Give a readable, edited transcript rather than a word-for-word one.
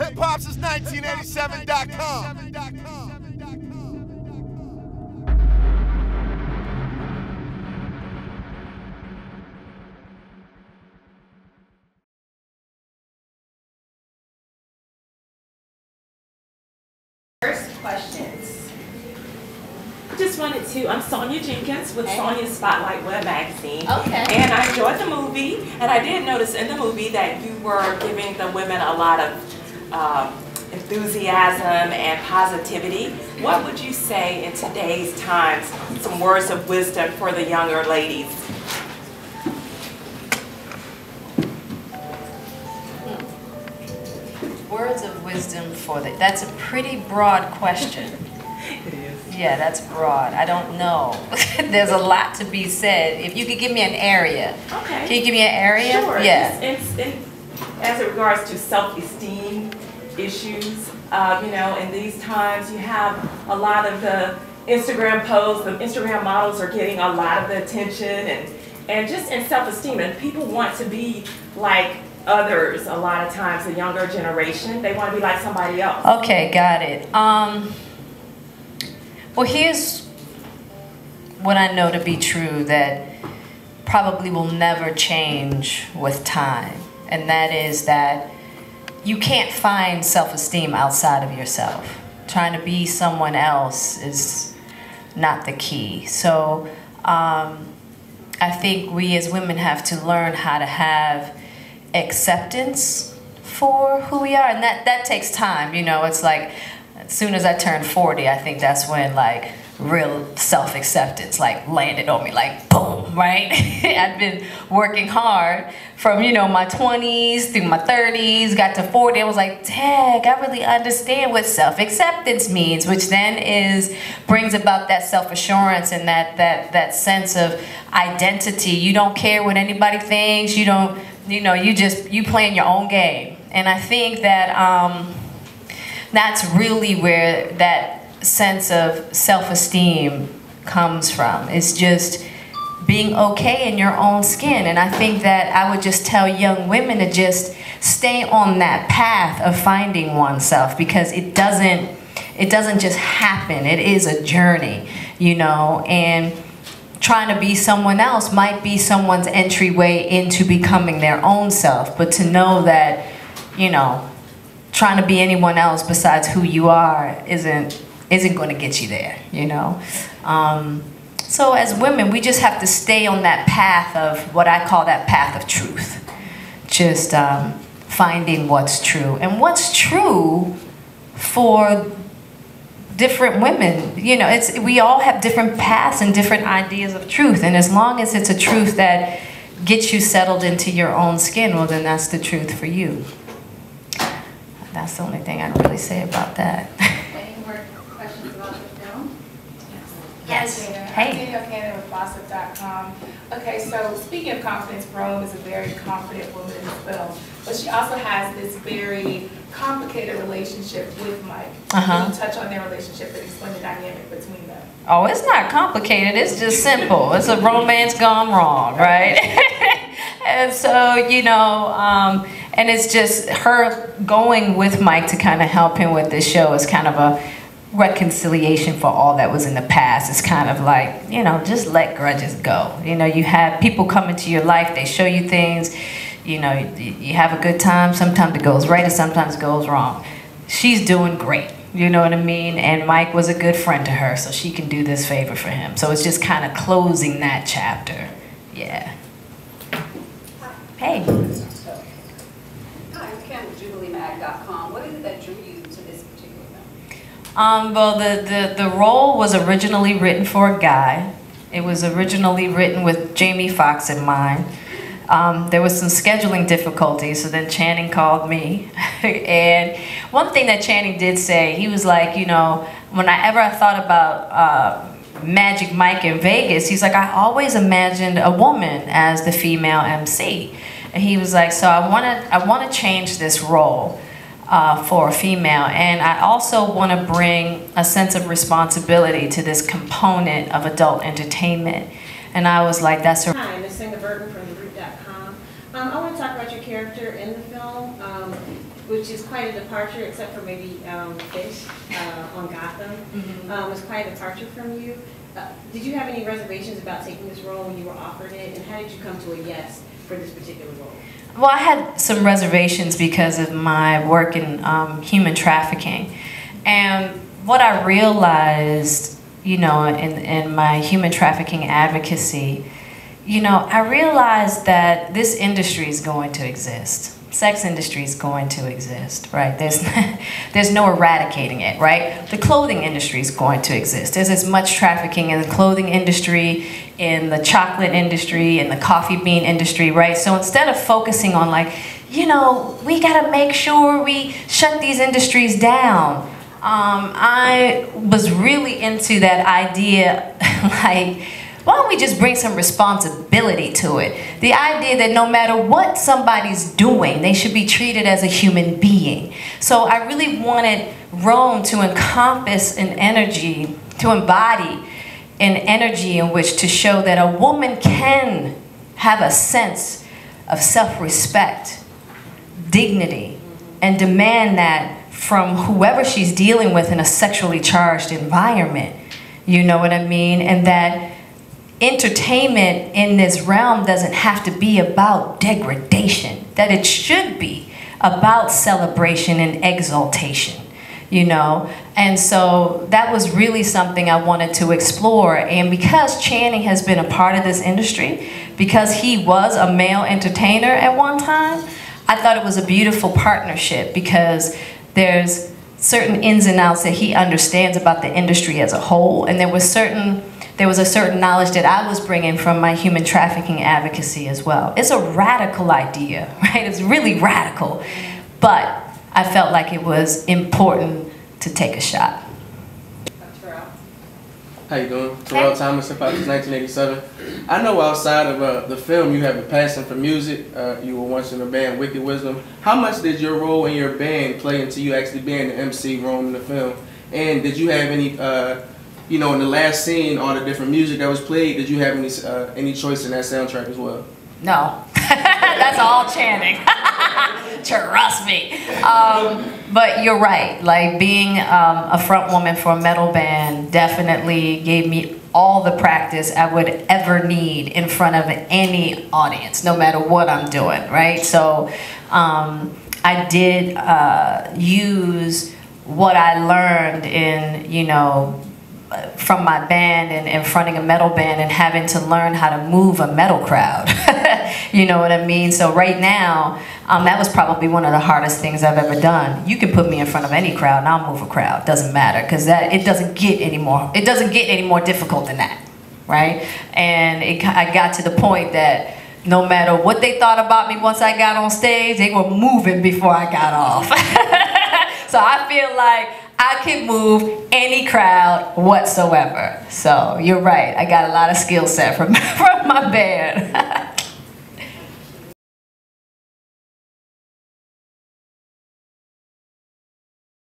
Hip-hop since 1987.com. First questions. Just wanted to, I'm Sonia Jenkins with Sonia's Spotlight Web Magazine. Okay. And I enjoyed the movie, and I did notice in the movie that you were giving the women a lot of enthusiasm and positivity. What would you say in today's times, some words of wisdom for the younger ladies? Words of wisdom for the, that's a pretty broad question. It is. Yeah, that's broad. I don't know. There's a lot to be said. If you could give me an area. Okay. Can you give me an area? Sure. Yeah. As it regards to self-esteem issues, you know, in these times you have a lot of the Instagram posts, the Instagram models are getting a lot of the attention, and just in self-esteem, and people want to be like others a lot of times, the younger generation. They want to be like somebody else. Okay, got it. Well, here's what I know to be true that probably will never change with time, and that is that you can't find self-esteem outside of yourself. Trying to be someone else is not the key. So I think we as women have to learn how to have acceptance for who we are, and that takes time. You know, it's like as soon as I turned 40, I think that's when like real self-acceptance like landed on me, like boom, right? I've been working hard from, you know, my 20s through my 30s, got to 40, I was like, dang, I really understand what self-acceptance means, which then brings about that self-assurance and that sense of identity. You don't care what anybody thinks, you don't, you know, you playing your own game. And I think that that's really where that sense of self-esteem comes from. It's just being okay in your own skin. And I think that I would just tell young women to just stay on that path of finding oneself, because it doesn't just happen. It is a journey, you know, and trying to be someone else might be someone's entryway into becoming their own self, but to know that, you know, trying to be anyone else besides who you are isn't going to get you there, you know. So as women, we just have to stay on that path of what I call that path of truth. Just finding what's true. And what's true for different women, you know, we all have different paths and different ideas of truth. And as long as it's a truth that gets you settled into your own skin, well, then that's the truth for you. That's the only thing I'd really say about that. Any more questions about the film? Yes. Hey. I'm Jada with Gossip.com. Okay, so speaking of confidence, Rome is a very confident woman in the film, but she also has this very complicated relationship with Mike. Can you touch on their relationship and explain the dynamic between them? Oh, it's not complicated. It's just simple. It's a romance gone wrong, right? And so, you know, and it's just her going with Mike to kind of help him with this show is kind of a reconciliation for all that was in the past. It's kind of like, you know, just let grudges go. You know, you have people come into your life, they show you things, you know, you have a good time. Sometimes it goes right and sometimes it goes wrong. She's doing great, you know what I mean? And Mike was a good friend to her, so she can do this favor for him. So it's just kind of closing that chapter. Yeah. Hey. Hi, I'm Kim with JubileeMag.com. What is it that drew you to this particular film? Well, the role was originally written for a guy. It was originally written with Jamie Foxx in mind. There was some scheduling difficulties, so then Channing called me. And one thing that Channing did say, he was like, you know, whenever I thought about Magic Mike in Vegas, he's like, I always imagined a woman as the female MC. And he was like, so I want to change this role for a female, and I also want to bring a sense of responsibility to this component of adult entertainment. And I was like, that's a... Hi, I'm Miss Burton from theroot.com. I want to talk about your character in the film. which is quite a departure, except for maybe Fish on Gotham. Was quite a departure from you. Did you have any reservations about taking this role when you were offered it, and how did you come to a yes for this particular role? Well, I had some reservations because of my work in human trafficking. And what I realized, you know, in my human trafficking advocacy, you know, I realized that this industry is going to exist. Sex industry is going to exist, right? There's no eradicating it, right? The clothing industry is going to exist. There's as much trafficking in the clothing industry, in the chocolate industry, in the coffee bean industry, right? So instead of focusing on like, you know, we gotta make sure we shut these industries down, I was really into that idea, like, why don't we just bring some responsibility to it? The idea that no matter what somebody's doing, they should be treated as a human being. So I really wanted Rome to encompass an energy, to embody an energy in which to show that a woman can have a sense of self-respect, dignity, and demand that from whoever she's dealing with in a sexually charged environment. You know what I mean? And that entertainment in this realm doesn't have to be about degradation, that it should be about celebration and exaltation, you know? And so that was really something I wanted to explore. And because Channing has been a part of this industry, because he was a male entertainer at one time, I thought it was a beautiful partnership because there's certain ins and outs that he understands about the industry as a whole, and there was a certain knowledge that I was bringing from my human trafficking advocacy as well. It's a radical idea, right? It's really radical, but I felt like it was important to take a shot. How you doing? Terrell Thomas, hip hop since 1987. I know outside of the film you have a passion for music. You were once in the band Wicked Wisdom. How much did your role in your band play into you actually being the MC Rome in the film? And did you have any, you know, in the last scene, all the different music that was played, did you have any choice in that soundtrack as well? No, that's all Channing. Trust me. But you're right, like being a front woman for a metal band definitely gave me all the practice I would ever need in front of any audience, no matter what I'm doing, right? So I did use what I learned in, you know, from my band and fronting a metal band and having to learn how to move a metal crowd. You know what I mean? So right now, that was probably one of the hardest things I've ever done. You can put me in front of any crowd and I'll move a crowd. Doesn't matter, because it doesn't get any more difficult than that, right? And I got to the point that no matter what they thought about me once I got on stage, they were moving before I got off. So I feel like I can move any crowd whatsoever. So you're right, I got a lot of skill set from my band.